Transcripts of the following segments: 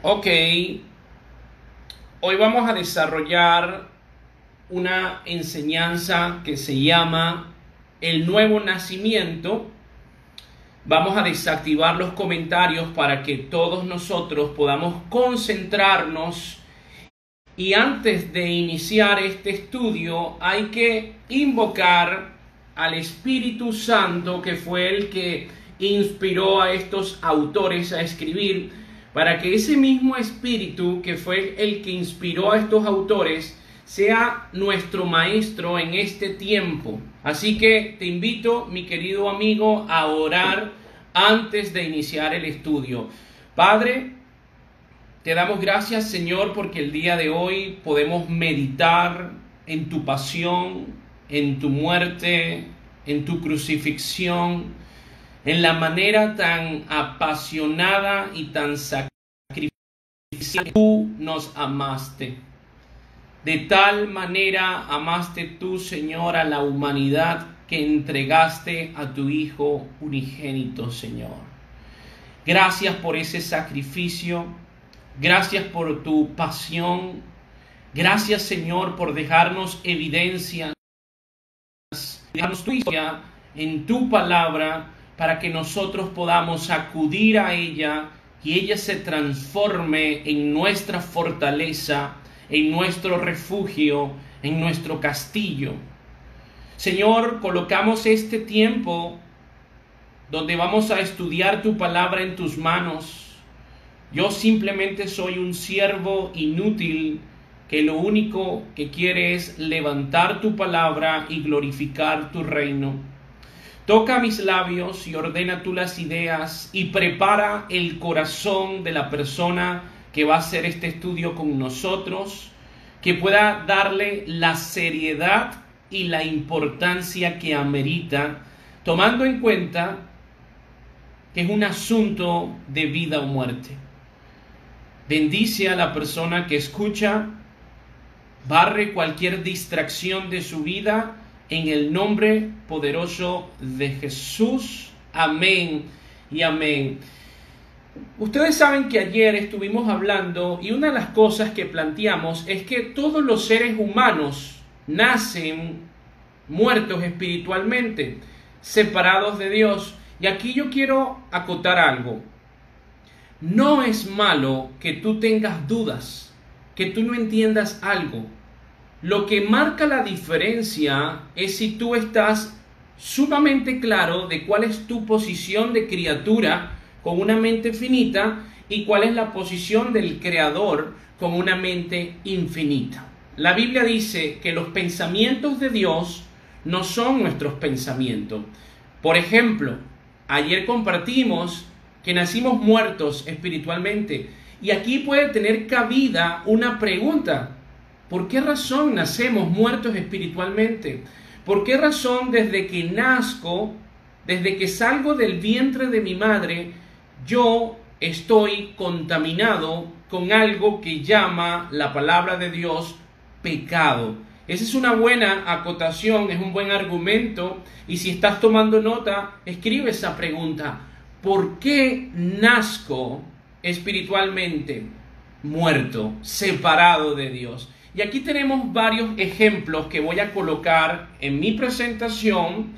Ok, hoy vamos a desarrollar una enseñanza que se llama el nuevo nacimiento. Vamos a desactivar los comentarios para que todos nosotros podamos concentrarnos. Y antes de iniciar este estudio hay que invocar al Espíritu Santo, que fue el que inspiró a estos autores a escribir, para que ese mismo Espíritu que fue el que inspiró a estos autores sea nuestro maestro en este tiempo. Así que te invito, mi querido amigo, a orar antes de iniciar el estudio. Padre, te damos gracias, Señor, porque el día de hoy podemos meditar en tu pasión, en tu muerte, en tu crucifixión, en la manera tan apasionada y tan sacrificial que tú nos amaste. De tal manera amaste tú, Señor, a la humanidad, que entregaste a tu Hijo unigénito, Señor. Gracias por ese sacrificio. Gracias por tu pasión. Gracias, Señor, por dejarnos evidencias, dejarnos tu historia en tu palabra, para que nosotros podamos acudir a ella y ella se transforme en nuestra fortaleza, en nuestro refugio, en nuestro castillo. Señor, colocamos este tiempo donde vamos a estudiar tu palabra en tus manos. Yo simplemente soy un siervo inútil que lo único que quiere es levantar tu palabra y glorificar tu reino. Toca mis labios y ordena tú las ideas y prepara el corazón de la persona que va a hacer este estudio con nosotros, que pueda darle la seriedad y la importancia que amerita, tomando en cuenta que es un asunto de vida o muerte. Bendice a la persona que escucha, barre cualquier distracción de su vida en el nombre poderoso de Jesús. Amén y amén. Ustedes saben que ayer estuvimos hablando y una de las cosas que planteamos es que todos los seres humanos nacen muertos espiritualmente, separados de Dios. Y aquí yo quiero acotar algo. No es malo que tú tengas dudas, que tú no entiendas algo. Lo que marca la diferencia es si tú estás sumamente claro de cuál es tu posición de criatura con una mente finita y cuál es la posición del Creador con una mente infinita. La Biblia dice que los pensamientos de Dios no son nuestros pensamientos. Por ejemplo, ayer compartimos que nacimos muertos espiritualmente y aquí puede tener cabida una pregunta. ¿Por qué razón nacemos muertos espiritualmente? ¿Por qué razón desde que nazco, desde que salgo del vientre de mi madre, yo estoy contaminado con algo que llama la palabra de Dios pecado? Esa es una buena acotación, es un buen argumento, y si estás tomando nota, escribe esa pregunta. ¿Por qué nazco espiritualmente muerto, separado de Dios? Y aquí tenemos varios ejemplos que voy a colocar en mi presentación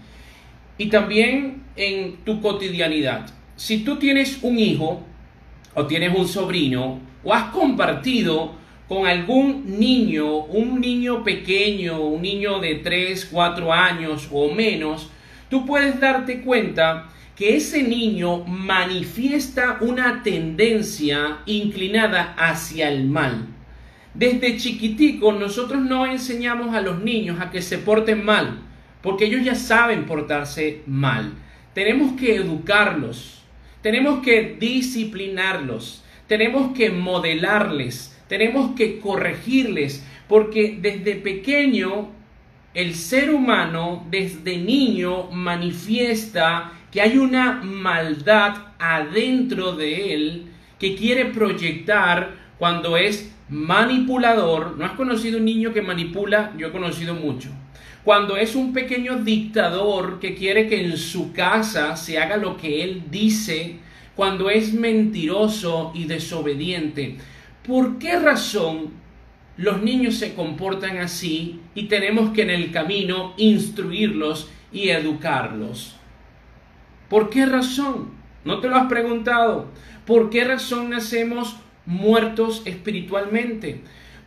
y también en tu cotidianidad. Si tú tienes un hijo o tienes un sobrino o has compartido con algún niño, un niño pequeño, un niño de 3, 4 años o menos, tú puedes darte cuenta que ese niño manifiesta una tendencia inclinada hacia el mal. Desde chiquitico nosotros no enseñamos a los niños a que se porten mal, porque ellos ya saben portarse mal. Tenemos que educarlos, tenemos que disciplinarlos, tenemos que modelarles, tenemos que corregirles, porque desde pequeño el ser humano desde niño manifiesta que hay una maldad adentro de él que quiere proyectar cuando es manipulador. ¿No has conocido un niño que manipula? Yo he conocido mucho. Cuando es un pequeño dictador que quiere que en su casa se haga lo que él dice, cuando es mentiroso y desobediente. ¿Por qué razón los niños se comportan así y tenemos que en el camino instruirlos y educarlos? ¿Por qué razón? ¿No te lo has preguntado? ¿Por qué razón nacemos muertos espiritualmente?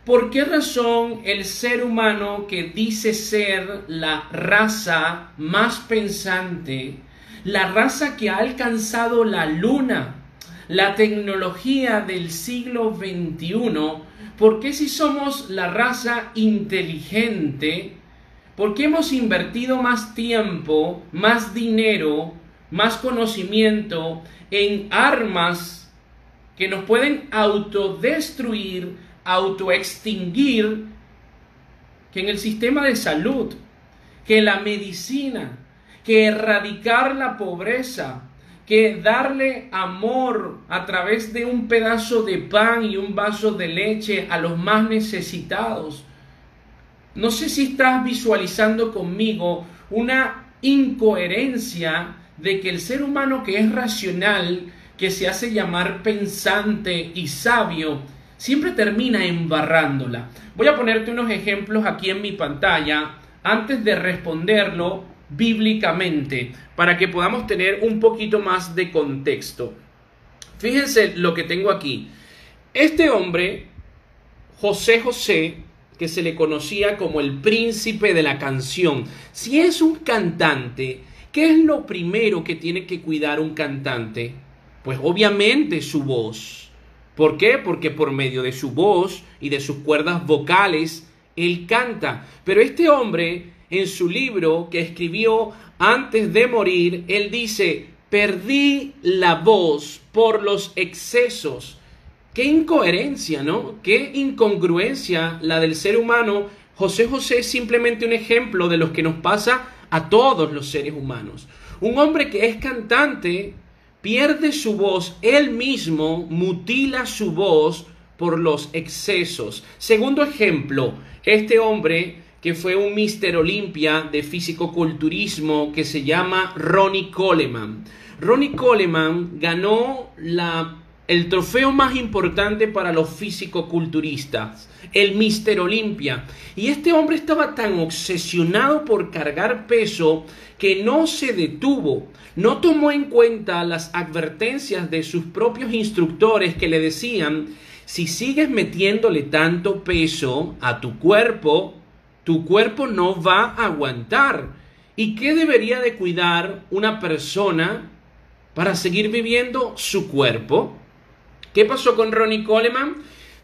¿Por qué razón el ser humano que dice ser la raza más pensante, la raza que ha alcanzado la luna, la tecnología del siglo XXI, por qué si somos la raza inteligente, por qué hemos invertido más tiempo, más dinero, más conocimiento en armas que nos pueden autodestruir, autoextinguir, que en el sistema de salud, que la medicina, que erradicar la pobreza, que darle amor a través de un pedazo de pan y un vaso de leche a los más necesitados? No sé si estás visualizando conmigo una incoherencia de que el ser humano que es racional, que se hace llamar pensante y sabio, siempre termina embarrándola. Voy a ponerte unos ejemplos aquí en mi pantalla antes de responderlo bíblicamente, para que podamos tener un poquito más de contexto. Fíjense lo que tengo aquí. Este hombre, José José, que se le conocía como el príncipe de la canción, si es un cantante, ¿qué es lo primero que tiene que cuidar un cantante? Pues obviamente su voz. ¿Por qué? Porque por medio de su voz y de sus cuerdas vocales, él canta. Pero este hombre, en su libro que escribió antes de morir, él dice: perdí la voz por los excesos. Qué incoherencia, ¿no? Qué incongruencia la del ser humano. José José es simplemente un ejemplo de lo que nos pasa a todos los seres humanos. Un hombre que es cantante pierde su voz, él mismo mutila su voz por los excesos. Segundo ejemplo, este hombre que fue un Mr. Olympia de fisicoculturismo que se llama Ronnie Coleman. Ronnie Coleman ganó el trofeo más importante para los fisicoculturistas, el Mr. Olympia. Y este hombre estaba tan obsesionado por cargar peso que no se detuvo, no tomó en cuenta las advertencias de sus propios instructores que le decían: si sigues metiéndole tanto peso a tu cuerpo no va a aguantar. ¿Y qué debería de cuidar una persona para seguir viviendo? Su cuerpo. ¿Qué pasó con Ronnie Coleman?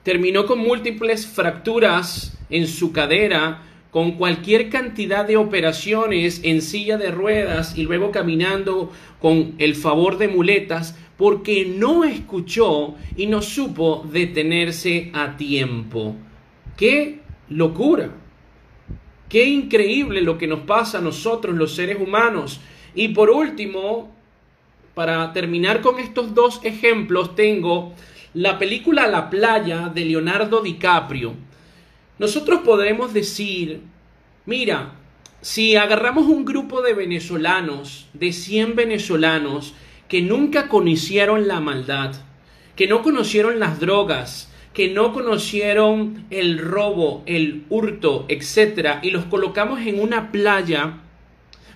Terminó con múltiples fracturas en su cadera, con cualquier cantidad de operaciones en silla de ruedas y luego caminando con el favor de muletas, porque no escuchó y no supo detenerse a tiempo. ¡Qué locura! ¡Qué increíble lo que nos pasa a nosotros los seres humanos! Y por último, para terminar con estos dos ejemplos, tengo la película La playa de Leonardo DiCaprio. Nosotros podremos decir: mira, si agarramos un grupo de venezolanos, de 100 venezolanos que nunca conocieron la maldad, que no conocieron las drogas, que no conocieron el robo, el hurto, etc., y los colocamos en una playa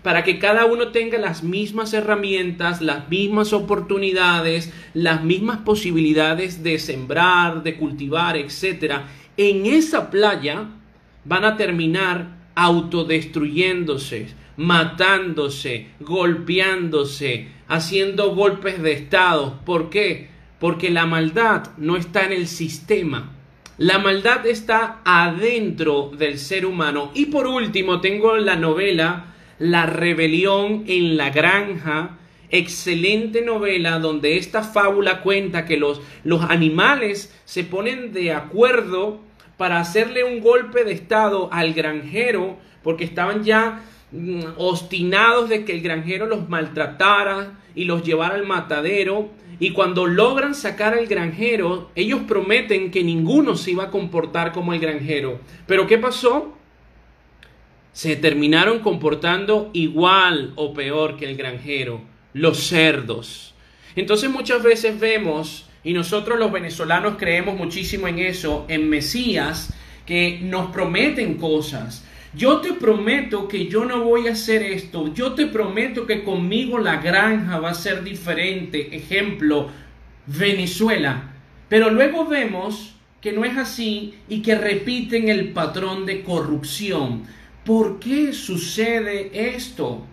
para que cada uno tenga las mismas herramientas, las mismas oportunidades, las mismas posibilidades de sembrar, de cultivar, etc., en esa playa van a terminar autodestruyéndose, matándose, golpeándose, haciendo golpes de estado. ¿Por qué? Porque la maldad no está en el sistema. La maldad está adentro del ser humano. Y por último tengo la novela La rebelión en la granja. Excelente novela donde esta fábula cuenta que los animales se ponen de acuerdo para hacerle un golpe de estado al granjero, porque estaban ya obstinados de que el granjero los maltratara y los llevara al matadero. Y cuando logran sacar al granjero, ellos prometen que ninguno se iba a comportar como el granjero. ¿Pero qué pasó? Se terminaron comportando igual o peor que el granjero. Los cerdos. Entonces muchas veces vemos, y nosotros los venezolanos creemos muchísimo en eso, en Mesías, que nos prometen cosas. Yo te prometo que yo no voy a hacer esto. Yo te prometo que conmigo la granja va a ser diferente. Ejemplo, Venezuela. Pero luego vemos que no es así y que repiten el patrón de corrupción. ¿Por qué sucede esto?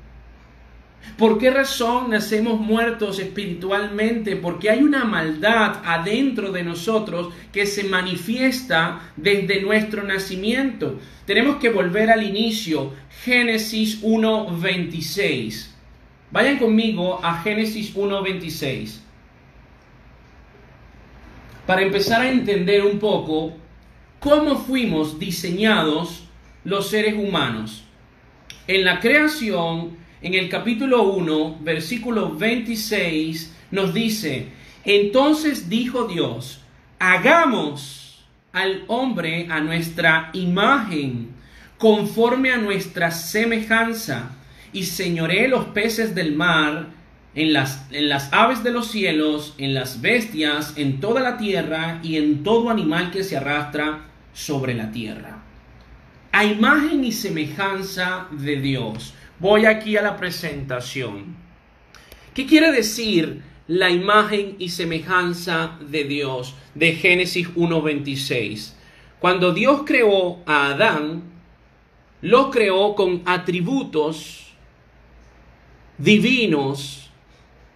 ¿Por qué razón nacemos muertos espiritualmente? Porque hay una maldad adentro de nosotros que se manifiesta desde nuestro nacimiento. Tenemos que volver al inicio, Génesis 1:26. Vayan conmigo a Génesis 1:26. Para empezar a entender un poco cómo fuimos diseñados los seres humanos. En la creación, en el capítulo 1, versículo 26, nos dice: entonces dijo Dios, hagamos al hombre a nuestra imagen, conforme a nuestra semejanza, y señoree los peces del mar, en las aves de los cielos, en las bestias, en toda la tierra, y en todo animal que se arrastra sobre la tierra. A imagen y semejanza de Dios. Voy aquí a la presentación. ¿Qué quiere decir la imagen y semejanza de Dios de Génesis 1:26? Cuando Dios creó a Adán, lo creó con atributos divinos,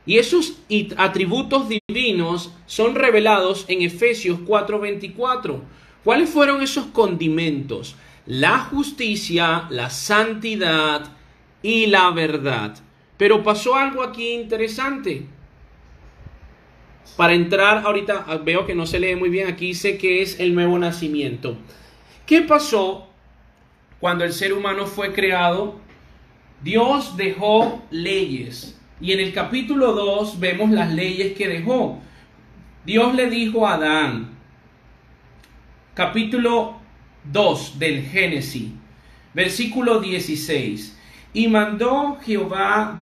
y esos atributos divinos son revelados en Efesios 4:24. ¿Cuáles fueron esos condimentos? La justicia, la santidad y la verdad. Pero pasó algo aquí interesante. Para entrar ahorita, veo que no se lee muy bien, aquí dice que es el nuevo nacimiento. ¿Qué pasó cuando el ser humano fue creado? Dios dejó leyes. Y en el capítulo 2 vemos las leyes que dejó. Dios le dijo a Adán, capítulo 2 del Génesis, versículo 16. Y mandó Jehová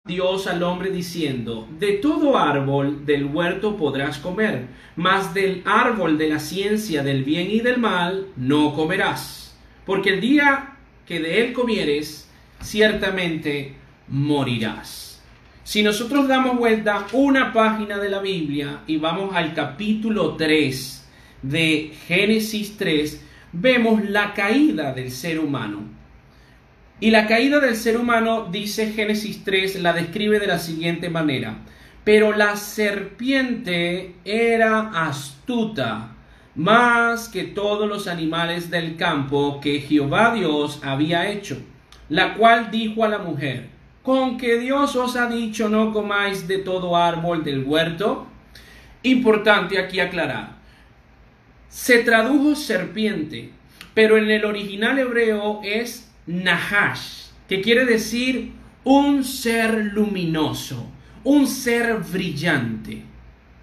Dios al hombre diciendo: de todo árbol del huerto podrás comer, mas del árbol de la ciencia del bien y del mal no comerás, porque el día que de él comieres, ciertamente morirás. Si nosotros damos vuelta una página de la Biblia y vamos al capítulo 3 de Génesis 3, vemos la caída del ser humano. Y la caída del ser humano, dice Génesis 3, la describe de la siguiente manera: pero la serpiente era astuta, más que todos los animales del campo que Jehová Dios había hecho, la cual dijo a la mujer: ¿con que Dios os ha dicho no comáis de todo árbol del huerto? Importante aquí aclarar. Se tradujo serpiente, pero en el original hebreo es Nahash, que quiere decir un ser luminoso, un ser brillante.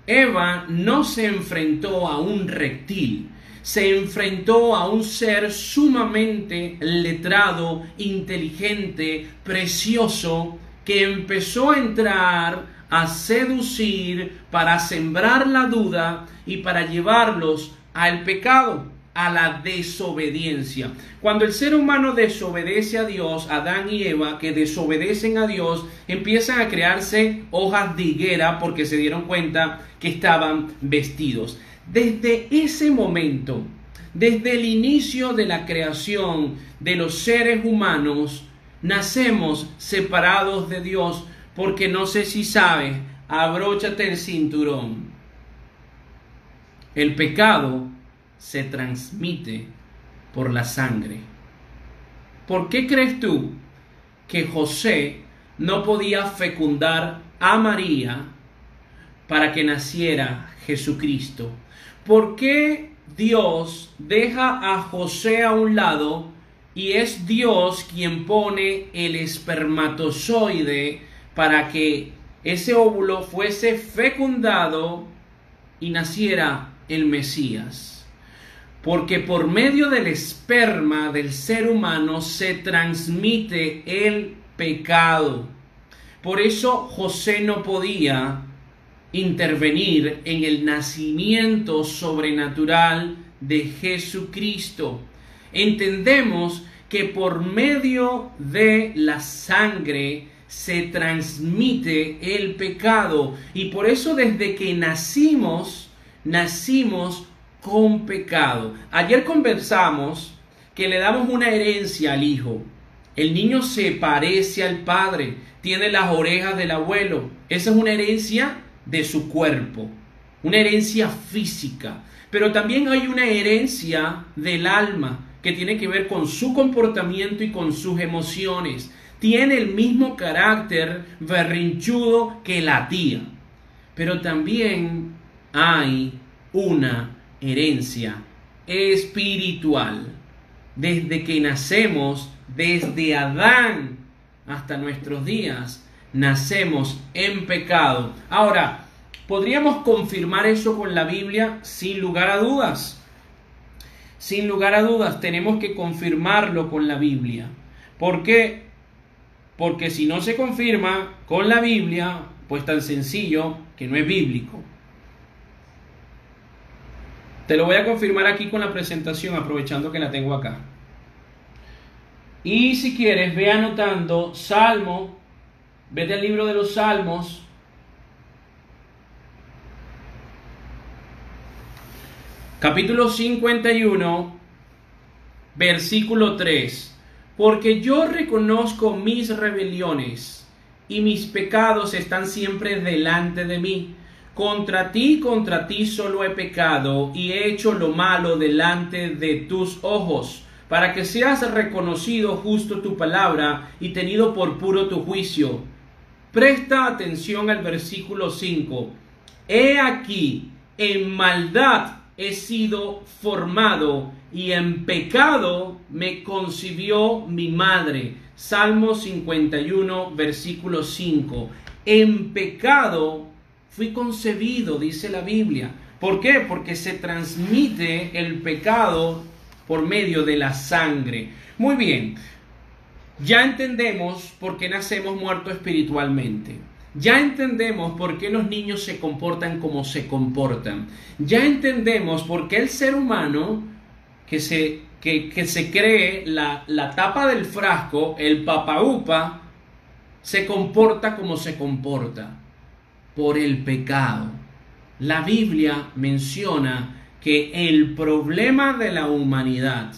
Eva no se enfrentó a un reptil, se enfrentó a un ser sumamente letrado, inteligente, precioso, que empezó a entrar a seducir para sembrar la duda y para llevarlos al pecado, a la desobediencia. Cuando el ser humano desobedece a Dios, Adán y Eva, que desobedecen a Dios, empiezan a crearse hojas de higuera porque se dieron cuenta que estaban vestidos. Desde ese momento, desde el inicio de la creación de los seres humanos, nacemos separados de Dios, porque no sé si sabes, abróchate el cinturón. El pecado se transmite por la sangre. ¿Por qué crees tú que José no podía fecundar a María para que naciera Jesucristo? ¿Por qué Dios deja a José a un lado y es Dios quien pone el espermatozoide para que ese óvulo fuese fecundado y naciera el Mesías? Porque por medio del esperma del ser humano se transmite el pecado. Por eso José no podía intervenir en el nacimiento sobrenatural de Jesucristo. Entendemos que por medio de la sangre se transmite el pecado, y por eso desde que nacimos con pecado. Ayer conversamos que le damos una herencia al hijo. El niño se parece al padre, tiene las orejas del abuelo. Esa es una herencia de su cuerpo, una herencia física. Pero también hay una herencia del alma que tiene que ver con su comportamiento y con sus emociones. Tiene el mismo carácter berrinchudo que la tía. Pero también hay una herencia espiritual. Desde que nacemos, desde Adán hasta nuestros días, nacemos en pecado. Ahora, ¿podríamos confirmar eso con la Biblia? Sin lugar a dudas. Sin lugar a dudas, tenemos que confirmarlo con la Biblia. ¿Por qué? Porque si no se confirma con la Biblia, pues tan sencillo que no es bíblico. Te lo voy a confirmar aquí con la presentación, aprovechando que la tengo acá. Y si quieres, ve anotando Salmo, vete al libro de los Salmos. Capítulo 51, versículo 3. Porque yo reconozco mis rebeliones y mis pecados están siempre delante de mí. Contra ti solo he pecado y he hecho lo malo delante de tus ojos, para que seas reconocido justo tu palabra y tenido por puro tu juicio. Presta atención al versículo 5. He aquí, en maldad he sido formado y en pecado me concibió mi madre. Salmo 51, versículo 5. En pecado fui concebido, dice la Biblia. ¿Por qué? Porque se transmite el pecado por medio de la sangre. Muy bien, ya entendemos por qué nacemos muertos espiritualmente. Ya entendemos por qué los niños se comportan como se comportan. Ya entendemos por qué el ser humano que se cree la tapa del frasco, el papaupa, se comporta como se comporta. Por el pecado. La Biblia menciona que el problema de la humanidad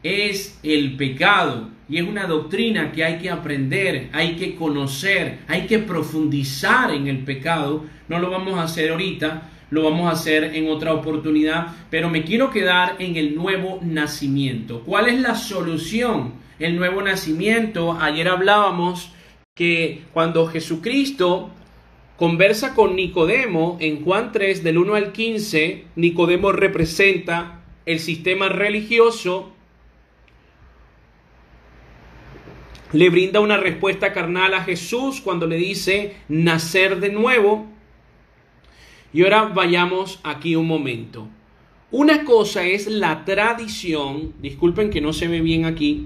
es el pecado. Y es una doctrina que hay que aprender, hay que conocer, hay que profundizar en el pecado. No lo vamos a hacer ahorita, lo vamos a hacer en otra oportunidad, pero me quiero quedar en el nuevo nacimiento. ¿Cuál es la solución? El nuevo nacimiento. Ayer hablábamos que cuando Jesucristo conversa con Nicodemo en Juan 3, del 1 al 15, Nicodemo representa el sistema religioso. Le brinda una respuesta carnal a Jesús cuando le dice nacer de nuevo. Y ahora vayamos aquí un momento. Una cosa es la tradición, disculpen que no se ve bien aquí,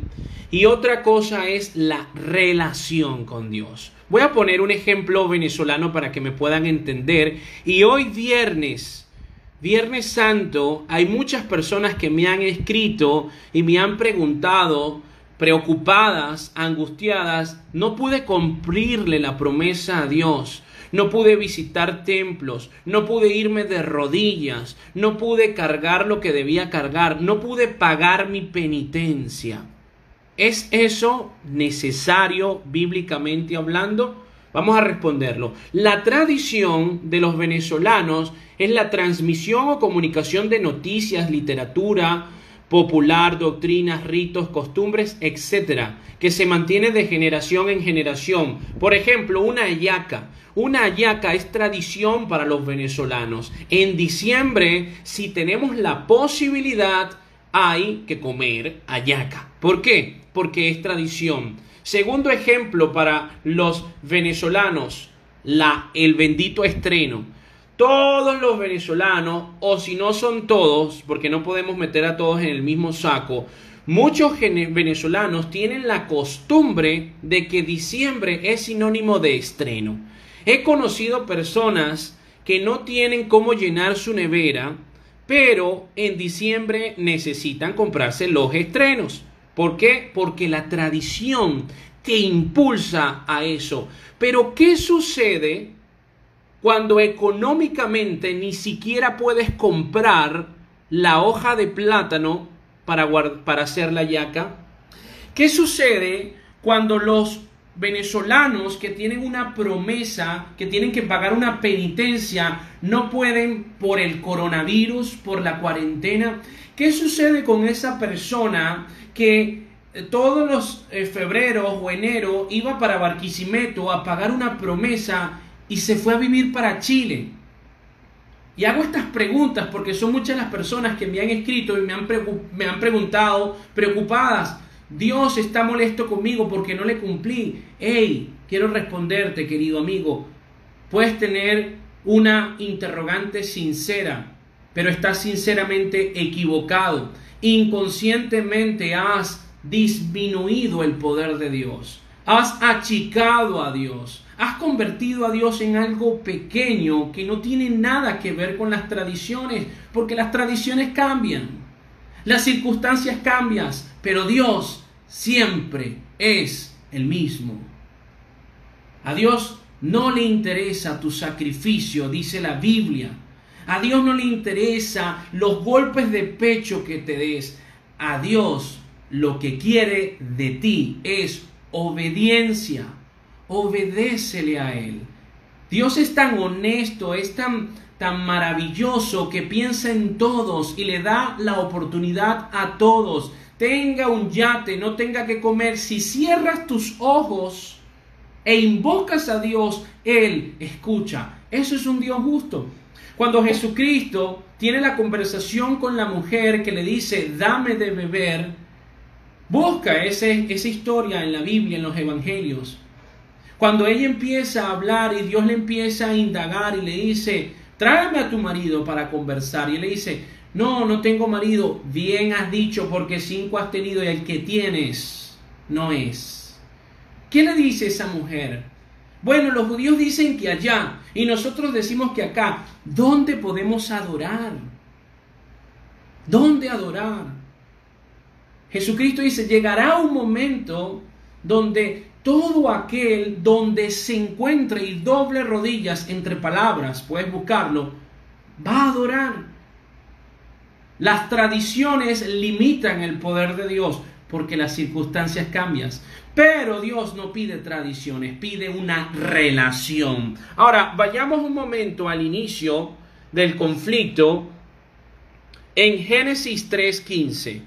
y otra cosa es la relación con Dios. Voy a poner un ejemplo venezolano para que me puedan entender. Y hoy Viernes Santo, hay muchas personas que me han escrito y me han preguntado, preocupadas, angustiadas, no pude cumplirle la promesa a Dios, no pude visitar templos, no pude irme de rodillas, no pude cargar lo que debía cargar, no pude pagar mi penitencia. ¿Es eso necesario bíblicamente hablando? Vamos a responderlo. La tradición de los venezolanos es la transmisión o comunicación de noticias, literatura popular, doctrinas, ritos, costumbres, etcétera, que se mantiene de generación en generación. Por ejemplo, una hallaca. Una hallaca es tradición para los venezolanos. En diciembre, si tenemos la posibilidad, hay que comer hallaca. ¿Por qué? Porque es tradición. Segundo ejemplo para los venezolanos, el bendito estreno. Todos los venezolanos, o si no son todos, porque no podemos meter a todos en el mismo saco, Muchos venezolanos tienen la costumbre de que diciembre es sinónimo de estreno. He conocido personas que no tienen cómo llenar su nevera, pero en diciembre necesitan comprarse los estrenos. ¿Por qué? Porque la tradición te impulsa a eso. Pero ¿qué sucede cuando económicamente ni siquiera puedes comprar la hoja de plátano para hacer la yaca? ¿Qué sucede cuando los venezolanos que tienen una promesa, que tienen que pagar una penitencia, no pueden por el coronavirus, por la cuarentena? ¿Qué sucede con esa persona que todos los febreros o enero iba para Barquisimeto a pagar una promesa y se fue a vivir para Chile? Y hago estas preguntas porque son muchas las personas que me han escrito y me han preguntado preocupadas: Dios está molesto conmigo porque no le cumplí. Hey, quiero responderte, querido amigo. Puedes tener una interrogante sincera, pero estás sinceramente equivocado. Inconscientemente has disminuido el poder de Dios. Has achicado a Dios. Has convertido a Dios en algo pequeño que no tiene nada que ver con las tradiciones, porque las tradiciones cambian, las circunstancias cambian, pero Dios siempre es el mismo. A Dios no le interesa tu sacrificio, dice la Biblia. A Dios no le interesa los golpes de pecho que te des. A Dios lo que quiere de ti es obediencia. Obedécele a Él. Dios es tan honesto, es tan maravilloso que piensa en todos y le da la oportunidad a todos. Tenga un yate, no tenga que comer. Si cierras tus ojos e invocas a Dios, Él escucha. Eso es un Dios justo. Cuando Jesucristo tiene la conversación con la mujer que le dice, dame de beber, busca esa historia en la Biblia, en los evangelios. Cuando ella empieza a hablar y Dios le empieza a indagar y le dice, tráeme a tu marido para conversar. Y él le dice, no tengo marido. Bien has dicho, porque 5 has tenido y el que tienes no es. ¿Qué le dice esa mujer? Bueno, los judíos dicen que allá y nosotros decimos que acá. ¿Dónde podemos adorar? ¿Dónde adorar? Jesucristo dice, llegará un momento donde todo aquel donde se encuentre y doble rodillas entre palabras, puedes buscarlo, va a adorar. Las tradiciones limitan el poder de Dios porque las circunstancias cambian. Pero Dios no pide tradiciones, pide una relación. Ahora, vayamos un momento al inicio del conflicto en Génesis 3:15.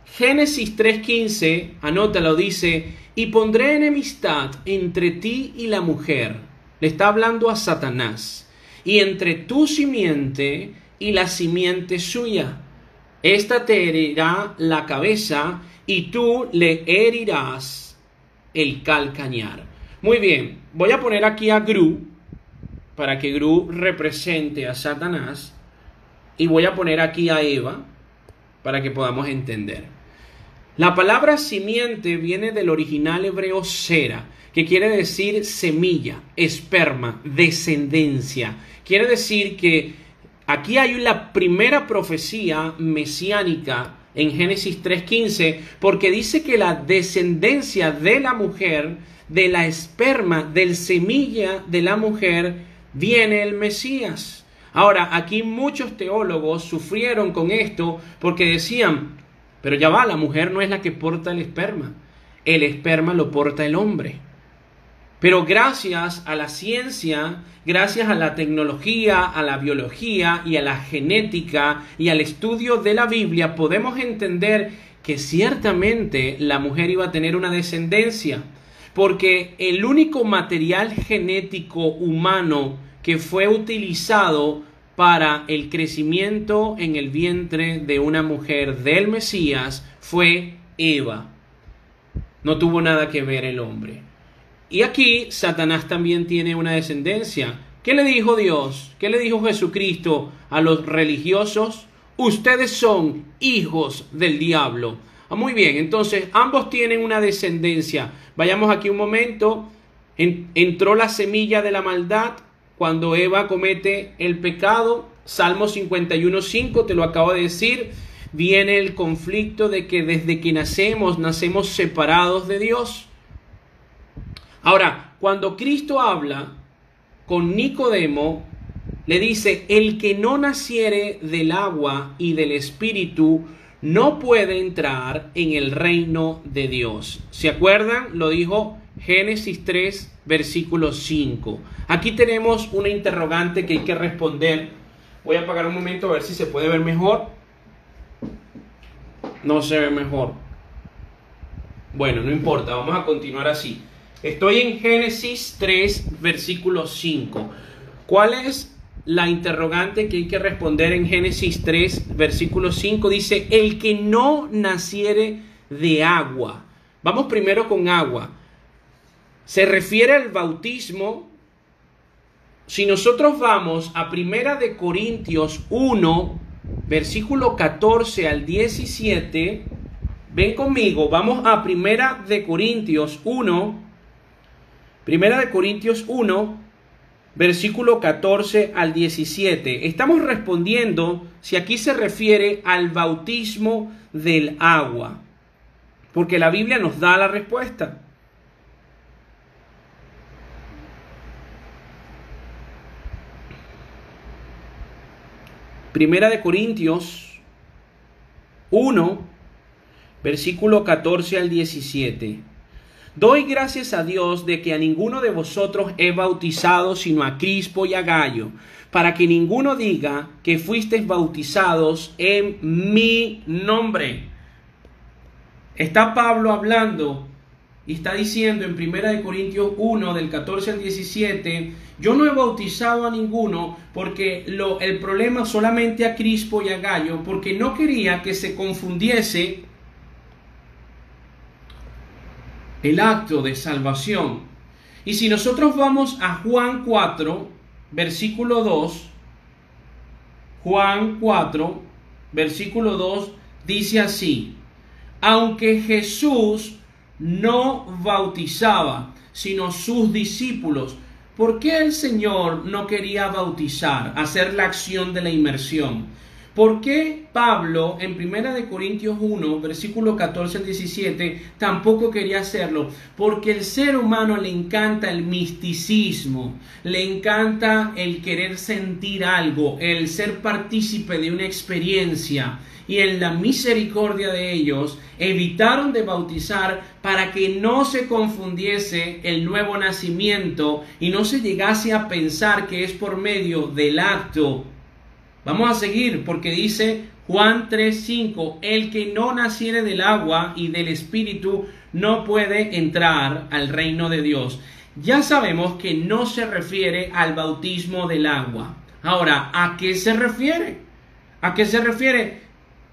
Génesis 3:15, anótalo, dice, y pondré enemistad entre ti y la mujer. Le está hablando a Satanás. Y entre tu simiente y la simiente suya. Esta te herirá la cabeza y tú le herirás el calcañar. Muy bien, voy a poner aquí a Gru para que Gru represente a Satanás. Y voy a poner aquí a Eva para que podamos entender. La palabra simiente viene del original hebreo sera, que quiere decir semilla, esperma, descendencia. Quiere decir que aquí hay la primera profecía mesiánica en Génesis 3:15, porque dice que la descendencia de la mujer, de la esperma, del semilla de la mujer, viene el Mesías. Ahora, aquí muchos teólogos sufrieron con esto porque decían, pero ya va, la mujer no es la que porta el esperma lo porta el hombre. Pero gracias a la ciencia, gracias a la tecnología, a la biología y a la genética y al estudio de la Biblia, podemos entender que ciertamente la mujer iba a tener una descendencia, porque el único material genético humano que fue utilizado para el crecimiento en el vientre de una mujer del Mesías fue Eva. No tuvo nada que ver el hombre. Y aquí Satanás también tiene una descendencia. ¿Qué le dijo Dios? ¿Qué le dijo Jesucristo a los religiosos? Ustedes son hijos del diablo. Muy bien, entonces ambos tienen una descendencia. Vayamos aquí un momento. Entró la semilla de la maldad cuando Eva comete el pecado. Salmo 51:5, te lo acabo de decir. Viene el conflicto de que desde que nacemos separados de Dios. Ahora, cuando Cristo habla con Nicodemo, le dice: el que no naciere del agua y del Espíritu no puede entrar en el reino de Dios. ¿Se acuerdan? Lo dijo Génesis 3, versículo 5. Aquí tenemos una interrogante que hay que responder. Voy a apagar un momento a ver si se puede ver mejor. No se ve mejor. Bueno, no importa, vamos a continuar así. Estoy en Génesis 3, versículo 5. ¿Cuál es la interrogante que hay que responder en Génesis 3, versículo 5? Dice: el que no naciere de agua. Vamos primero con agua. Se refiere al bautismo. Si nosotros vamos a 1 de Corintios 1, versículo 14 al 17, ven conmigo, vamos a 1 de Corintios 1, versículo 14 al 17. Estamos respondiendo si aquí se refiere al bautismo del agua, porque la Biblia nos da la respuesta. Primera de Corintios 1, versículo 14 al 17. Doy gracias a Dios de que a ninguno de vosotros he bautizado sino a Crispo y a Gayo, para que ninguno diga que fuisteis bautizados en mi nombre. Está Pablo hablando y está diciendo en 1 Corintios 1, del 14 al 17, yo no he bautizado a ninguno porque el problema solamente a Crispo y a Gayo, porque no quería que se confundiese el acto de salvación. Y si nosotros vamos a Juan 4, versículo 2, Juan 4, versículo 2, dice así: aunque Jesús no bautizaba, sino sus discípulos. ¿Por qué el Señor no quería bautizar, hacer la acción de la inmersión? ¿Por qué Pablo en 1 Corintios 1, versículo 14 al 17, tampoco quería hacerlo? Porque el ser humano le encanta el misticismo, le encanta el querer sentir algo, el ser partícipe de una experiencia. Y en la misericordia de ellos evitaron de bautizar para que no se confundiese el nuevo nacimiento y no se llegase a pensar que es por medio del acto. Vamos a seguir porque dice Juan 3:5, el que no naciere del agua y del Espíritu no puede entrar al reino de Dios. Ya sabemos que no se refiere al bautismo del agua. Ahora, ¿a qué se refiere? ¿A qué se refiere?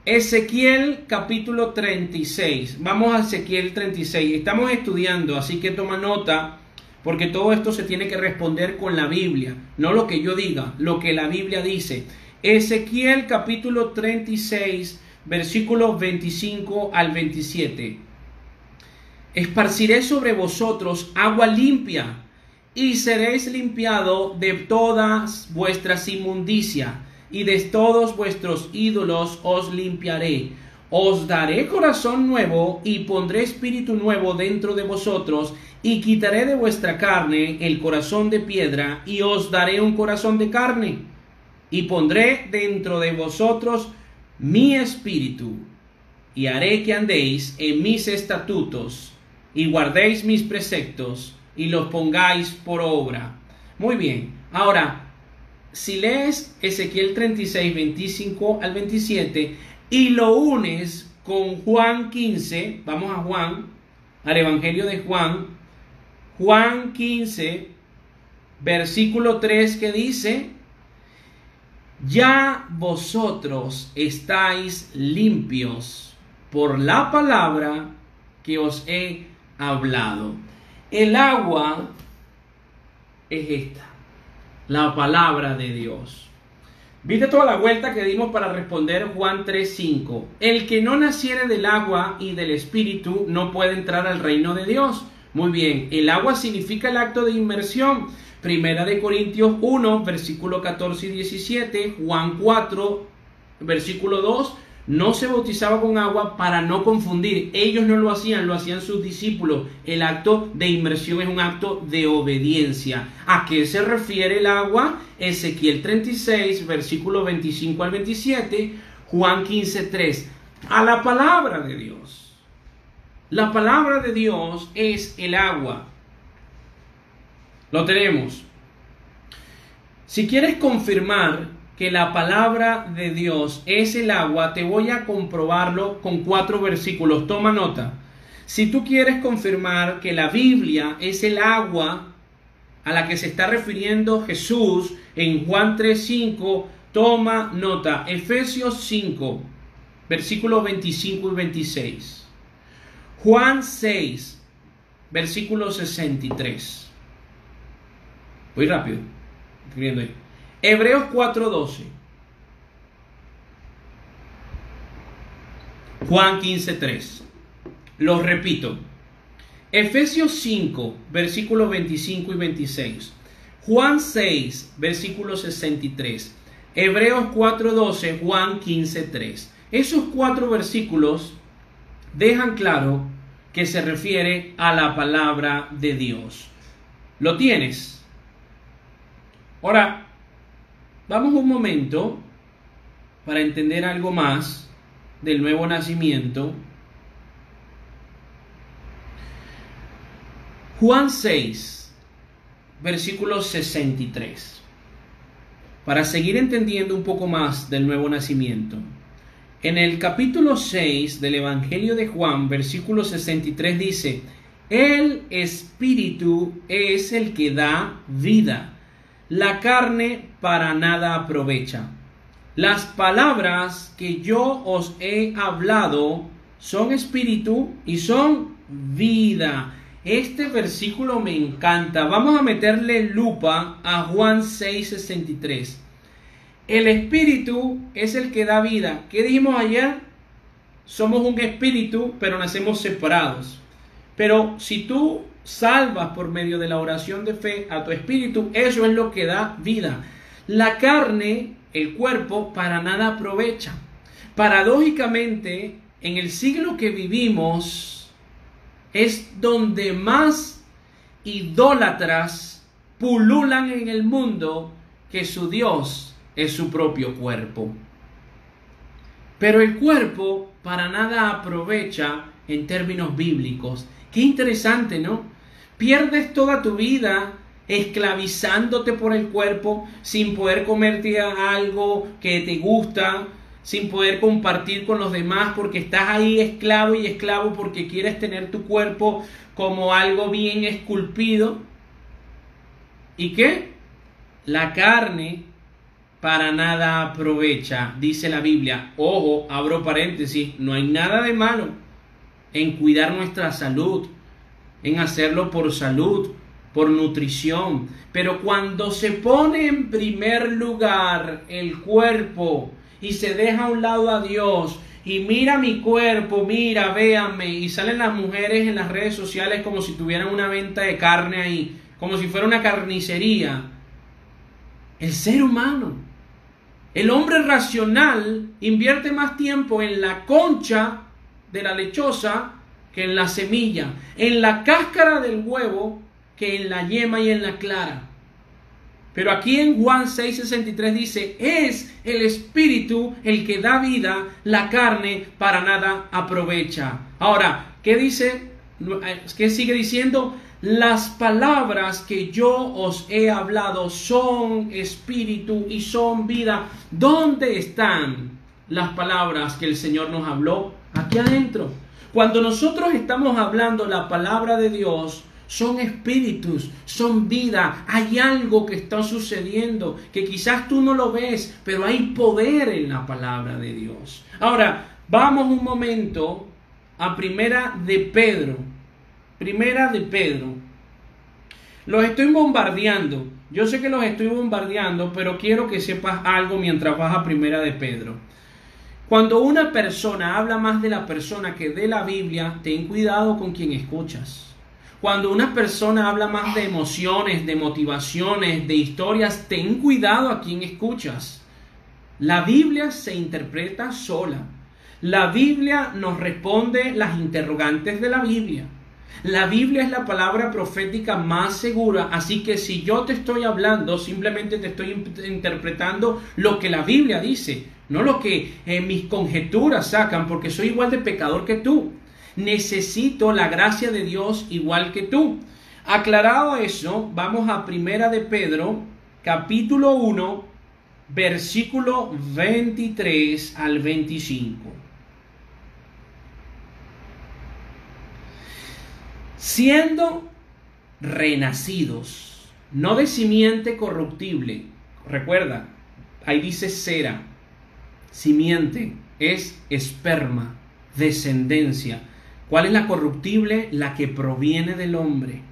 Ezequiel capítulo 36. Vamos a Ezequiel 36. Estamos estudiando, así que toma nota, porque todo esto se tiene que responder con la Biblia. No lo que yo diga, lo que la Biblia dice. Ezequiel capítulo 36, versículos 25 al 27. Esparciré sobre vosotros agua limpia, y seréis limpiados de todas vuestras inmundicias, y de todos vuestros ídolos os limpiaré. Os daré corazón nuevo y pondré espíritu nuevo dentro de vosotros, y quitaré de vuestra carne el corazón de piedra, y os daré un corazón de carne, y pondré dentro de vosotros mi espíritu, y haré que andéis en mis estatutos, y guardéis mis preceptos, y los pongáis por obra. Muy bien, ahora, si lees Ezequiel 36, 25 al 27 y lo unes con Juan 15, vamos a Juan, al Evangelio de Juan, Juan 15, versículo 3, que dice: ya vosotros estáis limpios por la palabra que os he hablado. El agua es esta, la palabra de Dios. ¿Viste toda la vuelta que dimos para responder Juan 3:5? El que no naciere del agua y del Espíritu no puede entrar al reino de Dios. Muy bien, el agua significa el acto de inmersión. Primera de Corintios 1, versículo 14 y 17, Juan 4, versículo 2, no se bautizaba con agua para no confundir. Ellos no lo hacían sus discípulos. El acto de inmersión es un acto de obediencia. ¿A qué se refiere el agua? Ezequiel 36, versículo 25 al 27, Juan 15, 3. A la palabra de Dios. La palabra de Dios es el agua. Lo tenemos. Si quieres confirmar que la palabra de Dios es el agua, te voy a comprobarlo con 4 versículos. Toma nota. Si tú quieres confirmar que la Biblia es el agua a la que se está refiriendo Jesús en Juan 3:5, toma nota. Efesios 5, versículos 25 y 26. Juan 6, versículo 63. Voy rápido, escribiendo ahí. Hebreos 4:12. Juan 15:3. Los repito. Efesios 5, versículos 25 y 26. Juan 6, versículo 63. Hebreos 4:12. Juan 15:3. Esos 4 versículos dejan claro que se refiere a la palabra de Dios. ¿Lo tienes? Ahora, vamos un momento para entender algo más del nuevo nacimiento. Juan 6, versículo 63. Para seguir entendiendo un poco más del nuevo nacimiento. En el capítulo 6 del Evangelio de Juan, versículo 63 dice: el Espíritu es el que da vida. La carne para nada aprovecha. Las palabras que yo os he hablado son espíritu y son vida. Este versículo me encanta. Vamos a meterle lupa a Juan 6:63. El espíritu es el que da vida. ¿Qué dijimos ayer? Somos un espíritu, pero nacemos separados. Pero si tú salvas por medio de la oración de fe a tu espíritu, eso es lo que da vida. La carne, el cuerpo, para nada aprovecha. Paradójicamente, en el siglo que vivimos, es donde más idólatras pululan en el mundo, que su Dios es su propio cuerpo. Pero el cuerpo para nada aprovecha en términos bíblicos. Qué interesante, ¿no? Pierdes toda tu vida esclavizándote por el cuerpo, sin poder comerte algo que te gusta, sin poder compartir con los demás, porque estás ahí esclavo y esclavo porque quieres tener tu cuerpo como algo bien esculpido. ¿Y qué? La carne para nada aprovecha, dice la Biblia. Ojo, abro paréntesis, no hay nada de malo en cuidar nuestra salud, en hacerlo por salud, por nutrición, pero cuando se pone en primer lugar el cuerpo y se deja a un lado a Dios, y mira mi cuerpo, mira, véanme, y salen las mujeres en las redes sociales como si tuvieran una venta de carne ahí, como si fuera una carnicería. El ser humano, el hombre racional, invierte más tiempo en la concha de la lechosa que en la semilla, en la cáscara del huevo que en la yema y en la clara. Pero aquí en Juan 6:63 dice: es el espíritu el que da vida, la carne para nada aprovecha. Ahora, ¿qué dice? ¿Qué sigue diciendo? Las palabras que yo os he hablado son espíritu y son vida. ¿Dónde están las palabras que el Señor nos habló? Aquí adentro. Cuando nosotros estamos hablando la palabra de Dios, son espíritus, son vida. Hay algo que está sucediendo que quizás tú no lo ves, pero hay poder en la palabra de Dios. Ahora, vamos un momento a Primera de Pedro. Primera de Pedro. Los estoy bombardeando Yo sé que los estoy bombardeando, pero quiero que sepas algo mientras vas a Primera de Pedro. Cuando una persona habla más de la persona que de la Biblia, ten cuidado con quien escuchas. Cuando una persona habla más de emociones, de motivaciones, de historias, ten cuidado a quien escuchas. La Biblia se interpreta sola. La Biblia nos responde las interrogantes de la Biblia. La Biblia es la palabra profética más segura, así que si yo te estoy hablando, simplemente te estoy interpretando lo que la Biblia dice, no lo que mis conjeturas sacan, porque soy igual de pecador que tú. Necesito la gracia de Dios igual que tú. Aclarado eso, vamos a Primera de Pedro, capítulo 1, versículo 23 al 25. Siendo renacidos, no de simiente corruptible. Recuerda, ahí dice cera. Simiente es esperma, descendencia. ¿Cuál es la corruptible? La que proviene del hombre.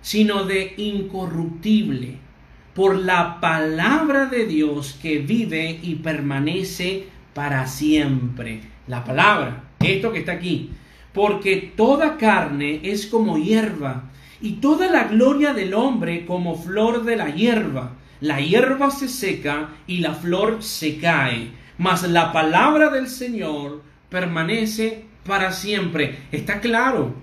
Sino de incorruptible, por la palabra de Dios que vive y permanece para siempre. La palabra, esto que está aquí. Porque toda carne es como hierba, y toda la gloria del hombre como flor de la hierba. La hierba se seca y la flor se cae, mas la palabra del Señor permanece para siempre. Está claro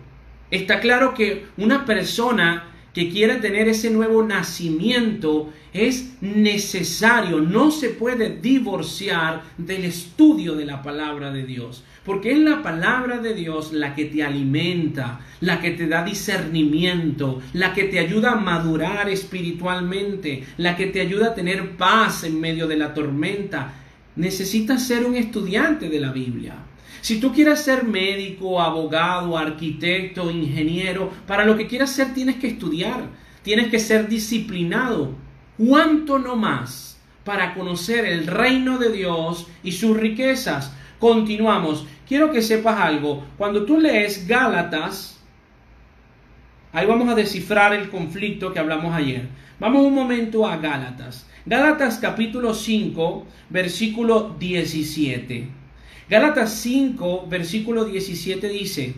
que una persona que quiere tener ese nuevo nacimiento es necesario, no se puede divorciar del estudio de la palabra de Dios, porque es la palabra de Dios la que te alimenta, la que te da discernimiento, la que te ayuda a madurar espiritualmente, la que te ayuda a tener paz en medio de la tormenta. Necesitas ser un estudiante de la Biblia. Si tú quieres ser médico, abogado, arquitecto, ingeniero, para lo que quieras ser tienes que estudiar, tienes que ser disciplinado. ¿Cuánto no más para conocer el reino de Dios y sus riquezas? Continuamos. Quiero que sepas algo. Cuando tú lees Gálatas, ahí vamos a descifrar el conflicto que hablamos ayer. Vamos un momento a Gálatas. Gálatas capítulo 5, versículo 17. Gálatas 5, versículo 17 dice: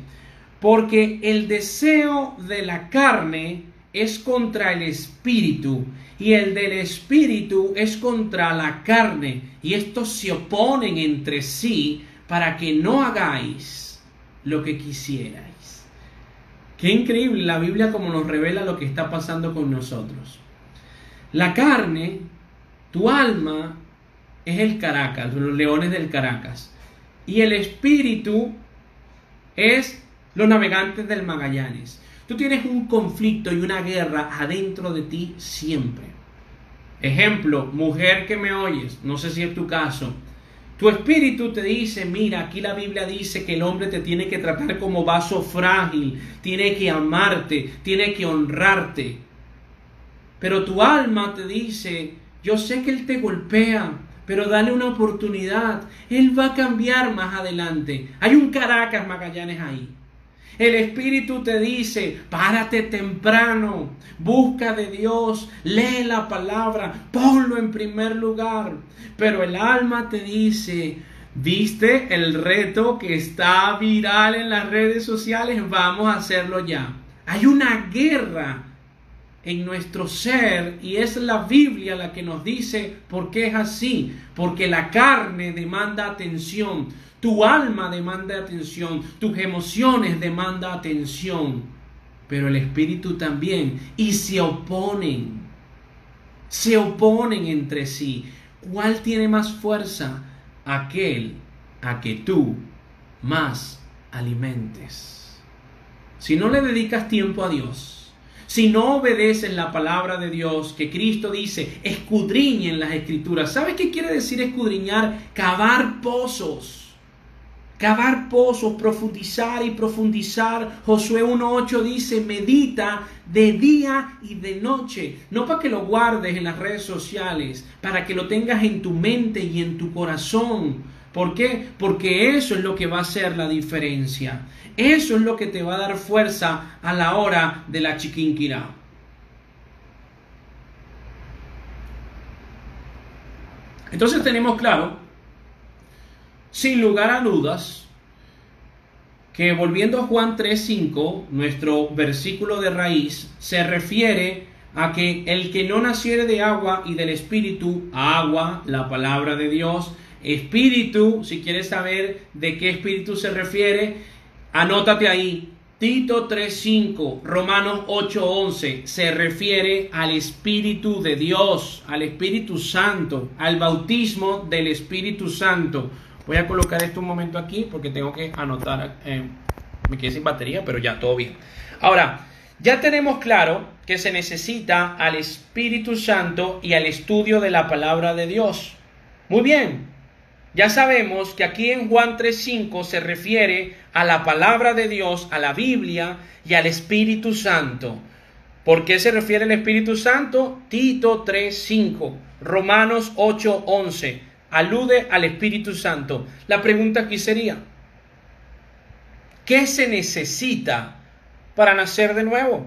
porque el deseo de la carne es contra el espíritu, y el del espíritu es contra la carne, y estos se oponen entre sí para que no hagáis lo que quisierais. Qué increíble la Biblia como nos revela lo que está pasando con nosotros. La carne, tu alma, es el Caracas, los Leones del Caracas. Y el espíritu es los Navegantes del Magallanes. Tú tienes un conflicto y una guerra adentro de ti siempre. Ejemplo, mujer que me oyes, no sé si es tu caso. Tu espíritu te dice, mira, aquí la Biblia dice que el hombre te tiene que tratar como vaso frágil, tiene que amarte, tiene que honrarte. Pero tu alma te dice, yo sé que él te golpea, pero dale una oportunidad. Él va a cambiar más adelante. Hay un Caracas Magallanes ahí. El espíritu te dice, párate temprano, busca de Dios, lee la palabra, ponlo en primer lugar. Pero el alma te dice, ¿viste el reto que está viral en las redes sociales? Vamos a hacerlo ya. Hay una guerra en nuestro ser, y es la Biblia la que nos dice por qué es así. Porque la carne demanda atención, tu alma demanda atención, tus emociones demandan atención, pero el espíritu también, y se oponen entre sí. ¿Cuál tiene más fuerza? Aquel a que tú más alimentes. Si no le dedicas tiempo a Dios, si no obedeces la palabra de Dios, que Cristo dice, escudriñen las Escrituras. ¿Sabes qué quiere decir escudriñar? Cavar pozos, profundizar y profundizar. Josué 1:8 dice, medita de día y de noche. No para que lo guardes en las redes sociales, para que lo tengas en tu mente y en tu corazón. ¿Por qué? Porque eso es lo que va a hacer la diferencia. Eso es lo que te va a dar fuerza a la hora de la chiquinquirá. Entonces tenemos claro, sin lugar a dudas, que volviendo a Juan 3:5, nuestro versículo de raíz, se refiere a que el que no naciere de agua y del Espíritu, agua, la palabra de Dios, Espíritu, si quieres saber de qué Espíritu se refiere, anótate ahí, Tito 3:5, Romanos 8:11, se refiere al Espíritu de Dios, al Espíritu Santo, al bautismo del Espíritu Santo. Voy a colocar esto un momento aquí porque tengo que anotar, me quedé sin batería, pero ya, todo bien. Ahora, ya tenemos claro que se necesita al Espíritu Santo y al estudio de la palabra de Dios. Muy bien, ya sabemos que aquí en Juan 3:5 se refiere a la palabra de Dios, a la Biblia y al Espíritu Santo. ¿Por qué se refiere al Espíritu Santo? Tito 3:5, Romanos 8:11, alude al Espíritu Santo. La pregunta aquí sería, ¿qué se necesita para nacer de nuevo?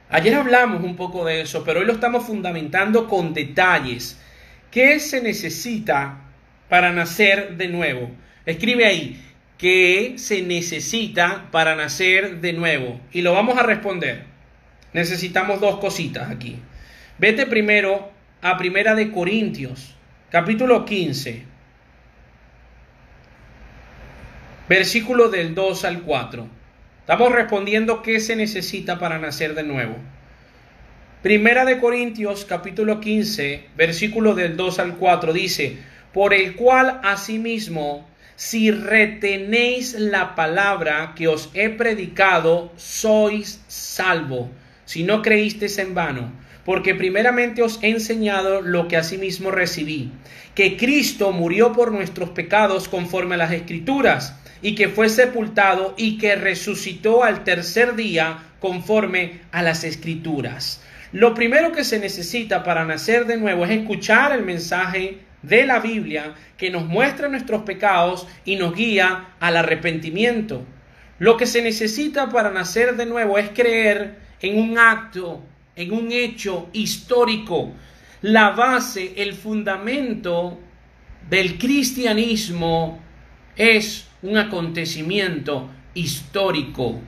Ayer hablamos un poco de eso, pero hoy lo estamos fundamentando con detalles. ¿Qué se necesita para nacer de nuevo? Escribe ahí, ¿qué se necesita para nacer de nuevo? Y lo vamos a responder. Necesitamos dos cositas aquí. Vete primero a Primera de Corintios, capítulo 15, versículo del 2 al 4. Estamos respondiendo qué se necesita para nacer de nuevo. Primera de Corintios, capítulo 15, versículo del 2 al 4 dice, por el cual asimismo, si retenéis la palabra que os he predicado, sois salvo, si no creísteis en vano. Porque primeramente os he enseñado lo que asimismo recibí, que Cristo murió por nuestros pecados conforme a las Escrituras, y que fue sepultado y que resucitó al tercer día conforme a las Escrituras. Lo primero que se necesita para nacer de nuevo es escuchar el mensaje de la Biblia que nos muestra nuestros pecados y nos guía al arrepentimiento. Lo que se necesita para nacer de nuevo es creer en un acto, en un hecho histórico. La base, el fundamento del cristianismo es un acontecimiento histórico,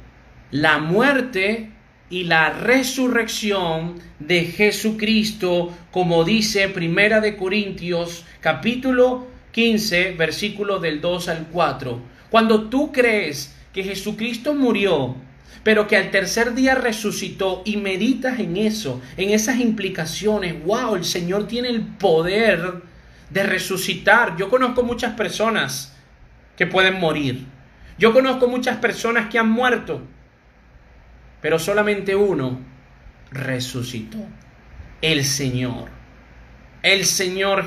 la muerte y la resurrección de Jesucristo, como dice Primera de Corintios, capítulo 15, versículo del 2 al 4. Cuando tú crees que Jesucristo murió, pero que al tercer día resucitó y meditas en eso, en esas implicaciones, wow, el Señor tiene el poder de resucitar. Yo conozco muchas personas que pueden morir. Yo conozco muchas personas que han muerto, pero solamente uno resucitó. El Señor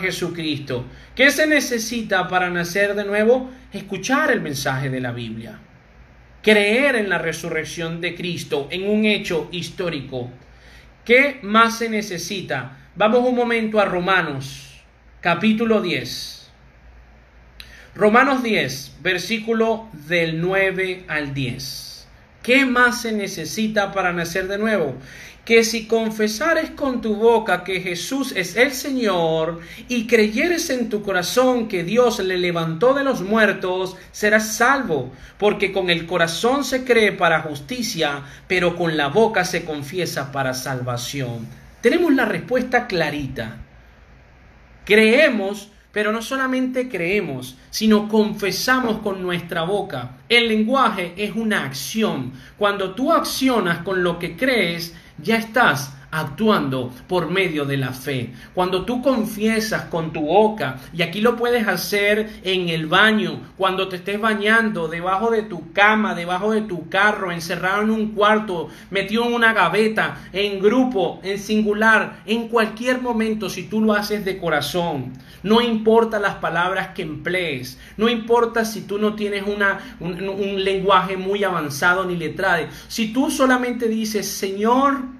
Jesucristo. ¿Qué se necesita para nacer de nuevo? Escuchar el mensaje de la Biblia. Creer en la resurrección de Cristo, en un hecho histórico. ¿Qué más se necesita? Vamos un momento a Romanos, capítulo 10. Romanos 10, versículo del 9 al 10. ¿Qué más se necesita para nacer de nuevo? Que si confesares con tu boca que Jesús es el Señor y creyeres en tu corazón que Dios le levantó de los muertos, serás salvo, porque con el corazón se cree para justicia, pero con la boca se confiesa para salvación. Tenemos la respuesta clarita. Creemos, pero no solamente creemos, sino confesamos con nuestra boca. El lenguaje es una acción. Cuando tú accionas con lo que crees, ya estás actuando por medio de la fe. Cuando tú confiesas con tu boca, y aquí lo puedes hacer en el baño, cuando te estés bañando, debajo de tu cama, debajo de tu carro, encerrado en un cuarto, metido en una gaveta, en grupo, en singular, en cualquier momento, si tú lo haces de corazón, no importa las palabras que emplees, no importa si tú no tienes un lenguaje muy avanzado ni letrado, si tú solamente dices, Señor,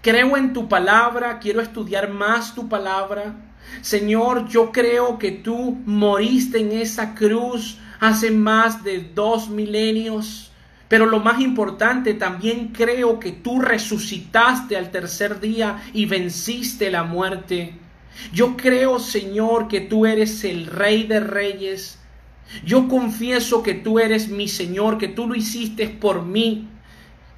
creo en tu palabra, quiero estudiar más tu palabra. Señor, yo creo que tú moriste en esa cruz hace más de 2 milenios. Pero lo más importante, también creo que tú resucitaste al tercer día y venciste la muerte. Yo creo, Señor, que tú eres el Rey de Reyes. Yo confieso que tú eres mi Señor, que tú lo hiciste por mí.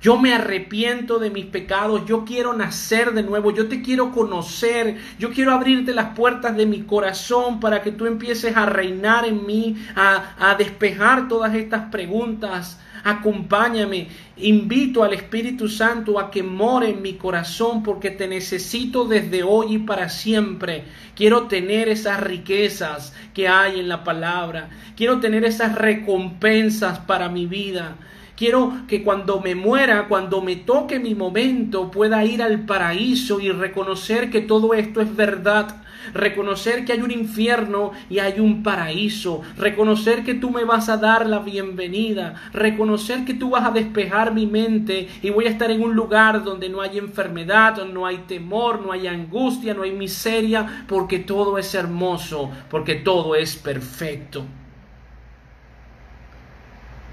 Yo me arrepiento de mis pecados, yo quiero nacer de nuevo, yo te quiero conocer, yo quiero abrirte las puertas de mi corazón para que tú empieces a reinar en mí, a despejar todas estas preguntas. Acompáñame, invito al Espíritu Santo a que more en mi corazón porque te necesito desde hoy y para siempre. Quiero tener esas riquezas que hay en la palabra, quiero tener esas recompensas para mi vida. Quiero que cuando me muera, cuando me toque mi momento, pueda ir al paraíso y reconocer que todo esto es verdad. Reconocer que hay un infierno y hay un paraíso. Reconocer que tú me vas a dar la bienvenida. Reconocer que tú vas a despejar mi mente y voy a estar en un lugar donde no hay enfermedad, no hay temor, no hay angustia, no hay miseria, porque todo es hermoso, porque todo es perfecto.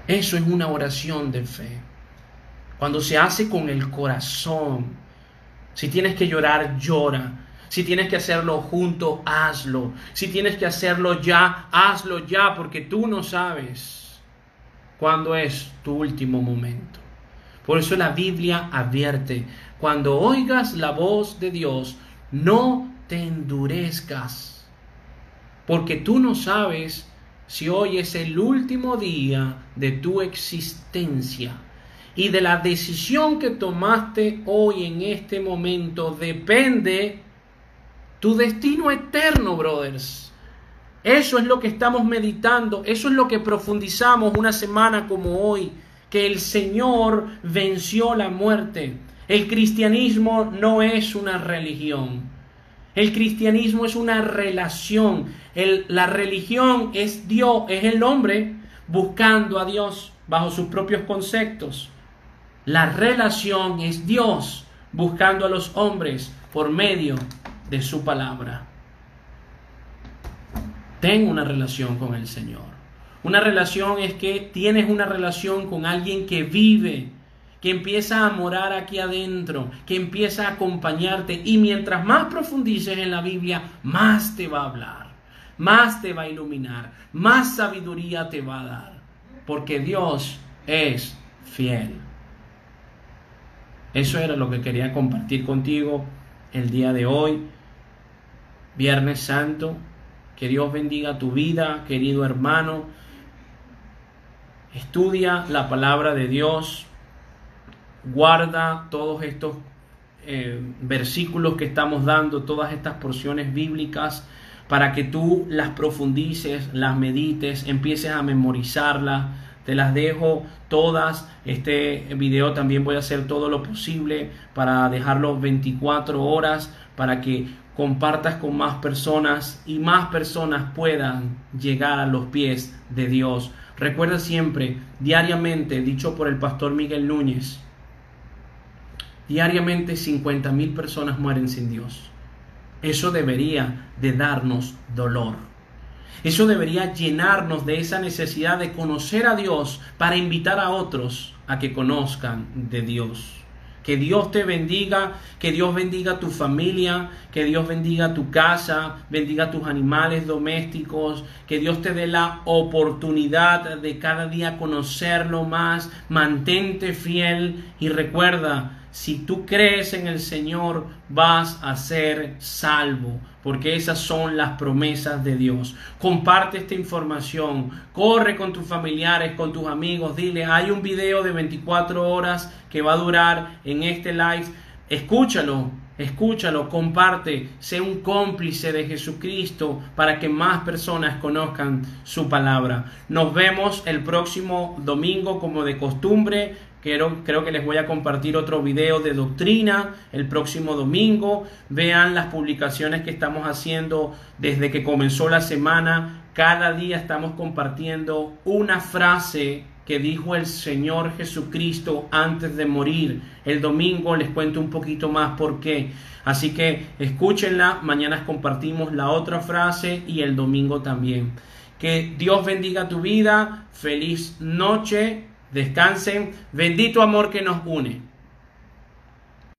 Eso es una oración de fe. Cuando se hace con el corazón. Si tienes que llorar, llora. Si tienes que hacerlo junto, hazlo. Si tienes que hacerlo ya, hazlo ya, porque tú no sabes cuándo es tu último momento. Por eso la Biblia advierte: cuando oigas la voz de Dios, no te endurezcas, porque tú no sabes si hoy es el último día de tu existencia. Y de la decisión que tomaste hoy en este momento depende tu destino eterno, brothers. Eso es lo que estamos meditando, eso es lo que profundizamos una semana como hoy, que el Señor venció la muerte. El cristianismo no es una religión. El cristianismo es una relación. La religión es Dios, es el hombre buscando a Dios bajo sus propios conceptos. La relación es Dios buscando a los hombres por medio de su palabra. Ten una relación con el Señor. Una relación es que tienes una relación con alguien que vive, que empieza a morar aquí adentro, que empieza a acompañarte, y mientras más profundices en la Biblia, más te va a hablar, más te va a iluminar, más sabiduría te va a dar, porque Dios es fiel. Eso era lo que quería compartir contigo el día de hoy, Viernes Santo. Que Dios bendiga tu vida, querido hermano. Estudia la palabra de Dios. Guarda todos estos versículos que estamos dando, todas estas porciones bíblicas, para que tú las profundices, las medites, empieces a memorizarlas. Te las dejo todas. Este video también voy a hacer todo lo posible para dejarlo 24 horas, para que compartas con más personas y más personas puedan llegar a los pies de Dios. Recuerda siempre, diariamente, dicho por el pastor Miguel Núñez, diariamente 50,000 personas mueren sin Dios. Eso debería de darnos dolor. Eso debería llenarnos de esa necesidad de conocer a Dios para invitar a otros a que conozcan de Dios. Que Dios te bendiga, que Dios bendiga tu familia, que Dios bendiga tu casa, bendiga tus animales domésticos, que Dios te dé la oportunidad de cada día conocerlo más. Mantente fiel y recuerda, si tú crees en el Señor, vas a ser salvo, porque esas son las promesas de Dios. Comparte esta información, corre con tus familiares, con tus amigos, dile, hay un video de 24 horas que va a durar en este live. Escúchalo, comparte, sé un cómplice de Jesucristo para que más personas conozcan su palabra. Nos vemos el próximo domingo como de costumbre. Creo que les voy a compartir otro video de doctrina el próximo domingo. Vean las publicaciones que estamos haciendo desde que comenzó la semana. Cada día estamos compartiendo una frase que dijo el Señor Jesucristo antes de morir. El domingo les cuento un poquito más por qué. Así que escúchenla. Mañana compartimos la otra frase y el domingo también. Que Dios bendiga tu vida. Feliz noche. Descansen. Bendito amor que nos une.